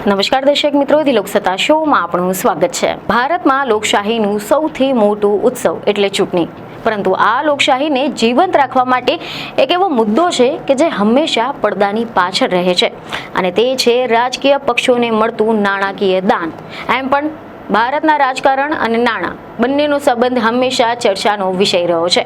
નમસ્કાર દર્શક મિત્રો, ધી લોકસત્તા શોમાં આપણું સ્વાગત છે. ભારતમાં લોકશાહીનું સૌથી મોટું ઉત્સવ એટલે ચૂંટણી. પરંતુ આ લોકશાહીને જીવંત રાખવા માટે એક એવો મુદ્દો છે કે જે હંમેશા પડદાની પાછળ રહે છે, અને તે છે રાજકીય પક્ષોને મળતું નાણાકીય દાન. એમ પણ ભારતના રાજકારણ અને નાણાં બંનેનો સંબંધ હંમેશા ચર્ચાનો વિષય રહ્યો છે.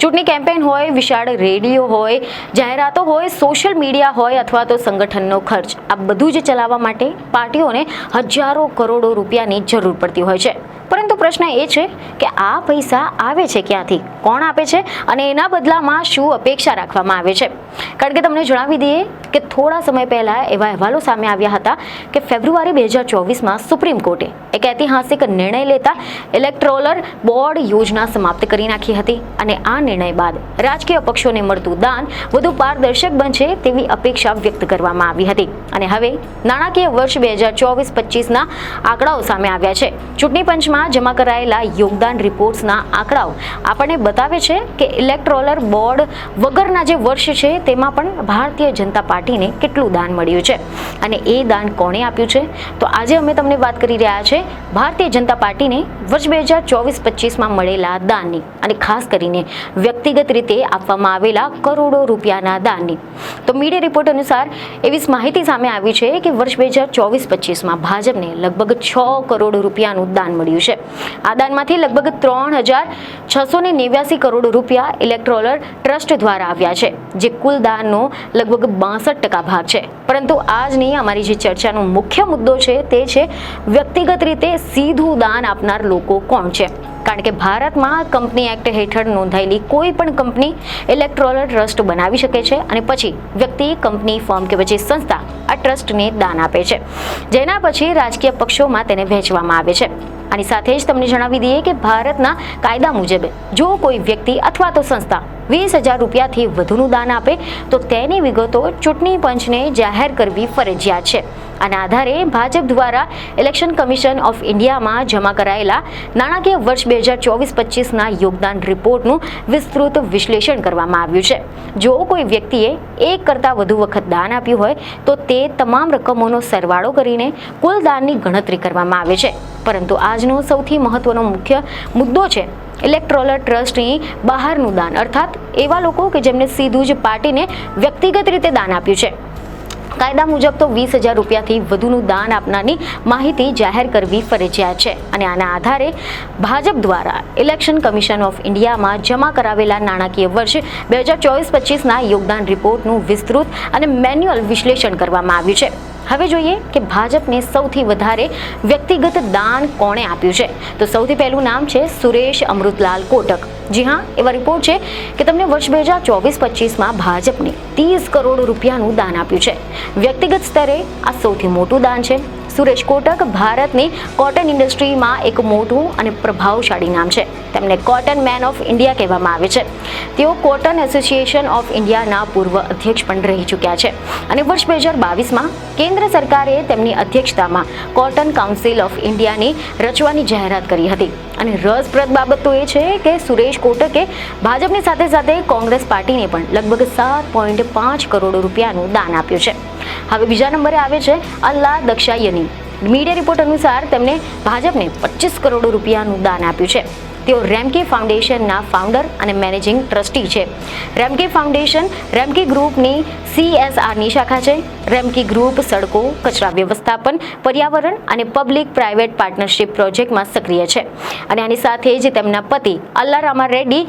ચૂંટણી કેમ્પેન હોય, વિશાળ રેલીઓ હોય, જાહેરાતો હોય, સોશિયલ મીડિયા હોય અથવા તો સંગઠનનો ખર્ચ, આ બધું જ ચલાવવા માટે પાર્ટીઓને હજારો કરોડો રૂપિયાની જરૂર પડતી હોય છે. પરંતુ પ્રશ્ન એ છે કે આ પૈસા આવે છે ક્યાંથી, કોણ આપે છે અને એના બદલામાં શું અપેક્ષા રાખવામાં આવે છે? કારણ કે તમને જણાવી દઈએ કે થોડા સમય પહેલા એવા અહેવાલો સામે આવ્યા હતા કે ફેબ્રુઆરી 2024માં સુપ્રીમ કોર્ટે એક ઐતિહાસિક નિર્ણય લેતા ઇલેક્ટોરલ બોર્ડ યોજના સમાપ્ત કરી નાખી હતી, અને આ નિર્ણય બાદ રાજકીય પક્ષોને મળતું દાન વધુ પારદર્શક બનશે તેવી અપેક્ષા વ્યક્ત કરવામાં આવી હતી. અને હવે નાણાકીય વર્ષ 2024-25ના આંકડાઓ સામે આવ્યા છે. ચૂંટણી પંચમાં જમા કરાયેલા યોગદાન રિપોર્ટ્સના આંકડાઓ આપણને બતાવે છે કે ઇલેક્ટોરલ બોર્ડ વગરના જે વર્ષ છે તેમાં પણ ભારતીય જનતા પાર્ટીને કેટલું દાન મળ્યું છે, અને એ દાન કોણે આપ્યું છે? તો આજે અમે તમને વાત કરી રહ્યા છે ભારતીય જનતા પાર્ટીને વર્ષ 2024-25માં મળેલા દાનની, અને ખાસ કરીને વ્યક્તિગત રીતે આપવામાં આવેલા કરોડો રૂપિયાના દાનની. તો મીડિયા રિપોર્ટ અનુસાર એવી માહિતી સામે આવી છે કે વર્ષ 2024-25માં ભાજપને લગભગ 6 કરોડ રૂપિયાનું દાન મળ્યું છે. આ દાનમાંથી લગભગ 3,689 કરોડ રૂપિયા ઇલેક્ટોરલ ટ્રસ્ટ દ્વારા આવ્યા છે, જે કુલ દાનનો લગભગ 62% ભાગ છે. પરંતુ આજની અમારી જે ચર્ચાનો મુખ્ય મુદ્દો છે તે છે વ્યક્તિગત રીતે સીધું દાન આપનાર લોકો કોણ છે. કારણ કે ભારતમાં કંપની એક્ટ હેઠળ નોંધાયેલી કોઈ પણ કંપની ઇલેક્ટોરલ ટ્રસ્ટ બનાવી શકે છે, અને પછી વ્યક્તિ, કંપની, ફર્મ કે પછી સંસ્થા આ ટ્રસ્ટને દાન આપે છે, જેના પછી રાજકીય પક્ષોમાં તેને વહેંચવામાં આવે છે. આની સાથે જ તમને જણાવી દઈએ કે ભારતના કાયદા મુજબ જો કોઈ વ્યક્તિ અથવા તો સંસ્થા 20,000 રૂપિયાથી વધુનું દાન આપે તો તેની વિગતો ચૂંટણી પંચને જાહેર કરવી ફરજિયાત છે. આના આધારે ભાજપ દ્વારા ઇલેક્શન કમિશન ઓફ ઇન્ડિયામાં જમા કરાયેલા નાણાકીય વર્ષ 2024-25ના યોગદાન રિપોર્ટનું વિસ્તૃત વિશ્લેષણ કરવામાં આવ્યું છે. જો કોઈ વ્યક્તિએ એક કરતાં વધુ વખત દાન આપ્યું હોય તો તે તમામ રકમોનો સરવાળો કરીને કુલ દાનની ગણતરી કરવામાં આવે છે. પરંતુ આજનો સૌથી મહત્વનો મુખ્ય મુદ્દો છે ઇલેક્ટોરલ ટ્રસ્ટની બહારનું દાન, અર્થાત એવા લોકો કે જેમને સીધું જ પાર્ટીને વ્યક્તિગત રીતે દાન આપ્યું છે. કાયદા મુજબ તો 20,000 રૂપિયાથી વધુનું દાન આપનારની માહિતી જાહેર કરવી ફરજિયાત છે, અને આના આધારે ભાજપ દ્વારા ઇલેક્શન કમિશન ઓફ ઇન્ડિયામાં જમા કરાવેલા નાણાકીય વર્ષ 2024-25ના યોગદાન રિપોર્ટનું વિસ્તૃત અને મેન્યુઅલ વિશ્લેષણ કરવામાં આવ્યું છે. હવે જોઈએ કે ભાજપને સૌથી વધારે વ્યક્તિગત દાન કોણે આપ્યું છે. તો સૌથી પહેલું નામ છે સુરેશ અમૃતલાલ કોટક. જી હા, એવા રિપોર્ટ છે કે તમને વર્ષ 2024-25માં ભાજપને 30 કરોડ રૂપિયાનું દાન આપ્યું છે. વ્યક્તિગત સ્તરે આ સૌથી મોટું દાન છે. સુરેશ કોટક ભારતની કોટન ઇન્ડસ્ટ્રીમાં એક મોટું અને પ્રભાવશાળી નામ છે. તેમને કોટન મેન ઓફ ઇન્ડિયા કહેવામાં આવે છે. તેઓ કોટન એસોસિએશન ઓફ ઇન્ડિયાના પૂર્વ અધ્યક્ષ પણ રહી ચૂક્યા છે, અને વર્ષ 2022માં કેન્દ્ર સરકારે તેમની અધ્યક્ષતામાં કોટન કાઉન્સિલ ઓફ ઇન્ડિયાની રચવાની જાહેરાત કરી હતી. અને રસપ્રદ બાબત તો એ છે કે સુરેશ કોટકે ભાજપની સાથે સાથે કોંગ્રેસ પાર્ટીને પણ લગભગ 7.5 કરોડ રૂપિયાનું દાન આપ્યું છે. હવે બીજા નંબરે આવે છે અલ્લા દક્ષાયની. મીડિયા રિપોર્ટ અનુસાર તેમણે ભાજપને 25 કરોડ રૂપિયાનું દાન આપ્યું છે. તેઓ રેમકી ફાઉન્ડેશનના ફાઉન્ડર અને મેનેજિંગ ટ્રસ્ટી છે. રેમકી ફાઉન્ડેશન રેમકી ગ્રુપની CSRની શાખા છે. રેમકી ગ્રુપ સડકો, કચરા વ્યવસ્થાપન, પર્યાવરણ અને પબ્લિક પ્રાઇવેટ પાર્ટનરશિપ પ્રોજેક્ટમાં સક્રિય છે. અને આની સાથે જ તેમના પતિ અલ્લા રામા રેડ્ડી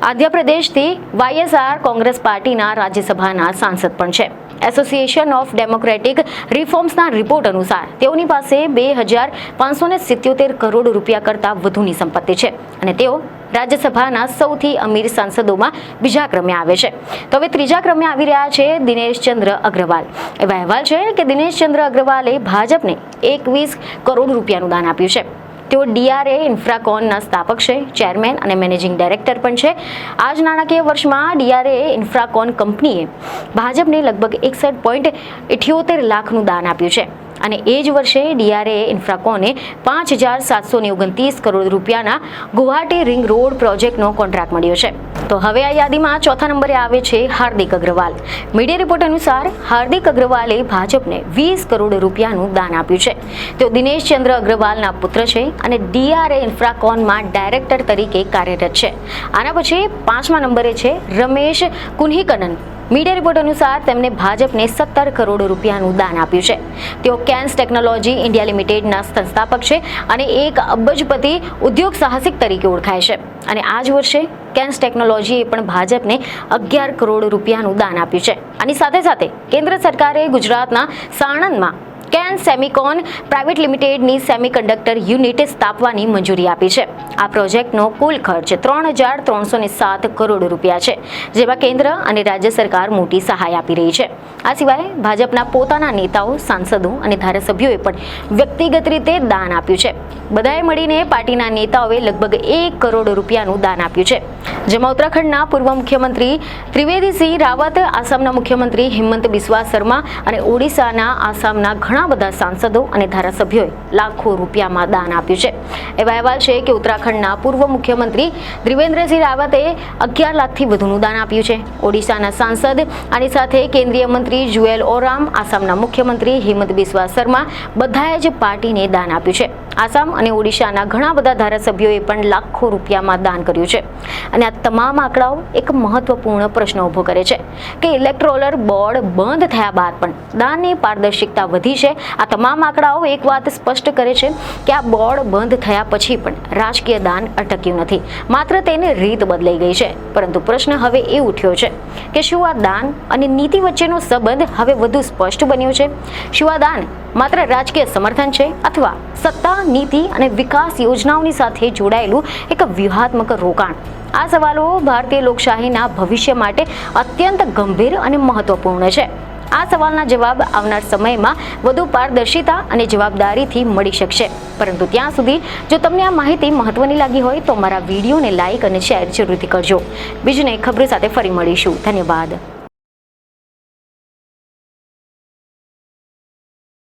આંધ્રપ્રદેશથી YSR કોંગ્રેસ પાર્ટીના રાજ્યસભાના સાંસદ પણ છે. એસોસિએશન ઓફ ડેમોક્રેટિક રિફોર્મ્સના રિપોર્ટ અનુસાર તેઓની પાસે 2,577 કરોડ રૂપિયા કરતાં વધુની સંપત્તિ છે, અને તેઓ રાજ્યસભાના સૌથી અમીર સાંસદોમાં બીજા ક્રમે આવે છે. તો હવે ત્રીજા ક્રમે આવી રહ્યા છે દિનેશચંદ્ર અગ્રવાલ. એવા અહેવાલ છે કે દિનેશચંદ્ર અગ્રવાલે ભાજપને 21 કરોડ રૂપિયાનું દાન આપ્યું છે. તેઓ DRA ઇન્ફ્રાકોનના સ્થાપક છે, ચેરમેન અને મેનેજિંગ ડાયરેક્ટર પણ છે. આ જ નાણાકીય વર્ષમાં DRA ઇન્ફ્રાકોન કંપનીએ ભાજપને લગભગ 61.78 લાખનું દાન આપ્યું છે. અને એ જ વર્ષે DRA ઇન્ફ્રાકોને 5,729 કરોડ રૂપિયાના ગુવાહાટી રિંગ રોડ પ્રોજેક્ટનો કોન્ટ્રાક્ટ મળ્યો છે. તો હવે આ યાદીમાં ચોથા નંબરે આવે છે હાર્દિક અગ્રવાલ. મીડિયા રિપોર્ટ અનુસાર હાર્દિક અગ્રવાલે ભાજપને 20 કરોડ રૂપિયાનું દાન આપ્યું છે. તેઓ દિનેશ ચંદ્ર અગ્રવાલના પુત્ર છે અને DRA ઇન્ફ્રાકોનમાં ડાયરેક્ટર તરીકે કાર્યરત છે. આના પછી 5મા નંબરે છે રમેશ કુન્હિકનન. મીડિયા રિપોર્ટ અનુસાર તેમને ભાજપને 17 કરોડ રૂપિયાનું દાન આપ્યું છે. તેઓ કેન્સ ટેકનોલોજી ઇન્ડિયા લિમિટેડના સંસ્થાપક છે અને 1 અબજપતિ ઉદ્યોગ સાહસિક તરીકે ઓળખાય છે. અને આ જ વર્ષે કેન્સ ટેકનોલોજીએ પણ ભાજપને 11 કરોડ રૂપિયાનું દાન આપ્યું છે. આની સાથે સાથે કેન્દ્ર સરકારે ગુજરાતના સાણંદમાં કેન સેમિકોન પ્રાઇવેટ લિમિટેડની સેમિકન્ડક્ટર યુનિટ સ્થાપવાની મંજૂરી આપી છે. આ પ્રોજેક્ટનો કુલ ખર્ચ 3,307 કરોડ રૂપિયા છે, જેમાં કેન્દ્ર અને રાજ્ય સરકાર મોટી સહાય આપી રહી છે. આ સિવાય ભાજપના પોતાના નેતાઓ, સાંસદો અને ધારાસભ્યોએ પણ વ્યક્તિગત રીતે દાન આપ્યું છે. બધાએ મળીને પાર્ટીના નેતાઓએ લગભગ 1 કરોડ રૂપિયાનું દાન આપ્યું છે, જેમાં ઉત્તરાખંડના પૂર્વ મુખ્યમંત્રી ત્રિવેદીસિંહ રાવત, આસામના મુખ્યમંત્રી હિમંત બિસ્વા શર્મા અને ઓડિશાના આસામના ઘણા બધા સાંસદો અને ધારાસભ્યોએ લાખો રૂપિયામાં દાન આપ્યું છે. એવા અહેવાલ છે કે ઉત્તરાખંડના પૂર્વ મુખ્યમંત્રી ત્રિવેન્દ્રસિંહ રાવતે 11 લાખથી વધુનું દાન આપ્યું છે. ઓડિશાના સાંસદ, આની સાથે કેન્દ્રીય મંત્રી જુએલ ઓરામ, આસામના મુખ્યમંત્રી હિમંત બિસ્વા શર્મા બધાએ જ પાર્ટીને દાન આપ્યું છે. આસામ અને ઓડિશાના ઘણા બધા ધારાસભ્યોએ પણ લાખો રૂપિયામાં દાન કર્યું છે. અને આ તમામ આંકડાઓ એક મહત્વપૂર્ણ પ્રશ્ન ઊભો કરે છે કે ઇલેક્ટોરલ બોર્ડ બંધ થયા બાદ પણ દાનની પારદર્શિકતા વધી છે. આ તમામ આંકડાઓ એક વાત સ્પષ્ટ કરે છે કે આ બોર્ડ બંધ થયા પછી પણ રાજકીય દાન અટક્યું નથી, માત્ર તેની રીત બદલાઈ ગઈ છે. પરંતુ પ્રશ્ન હવે એ ઉઠ્યો છે કે શું આ દાન અને નીતિ વચ્ચેનો સંબંધ હવે વધુ સ્પષ્ટ બન્યો છે? શું આ દાન માત્ર રાજકીય સમર્થન છે અથવા સત્તા, નીતિ અને વિકાસ યોજનાઓની સાથે જોડાયેલું એક વ્યૂહાત્મક રોકાણ? આ સવાલો ભારતીય લોકશાહીના ભવિષ્ય માટે અત્યંત ગંભીર અને મહત્વપૂર્ણ છે. આ સવાલના જવાબ આવનાર સમયમાં વધુ પારદર્શિતા અને જવાબદારીથી મળી શકશે. પરંતુ ત્યાં સુધી જો તમને આ માહિતી મહત્વની લાગી હોય તો અમારા વિડીયોને લાઇક અને શેર જરૂરથી કરજો. બીજને ખબર સાથે ફરી મળીશું. ધન્યવાદ.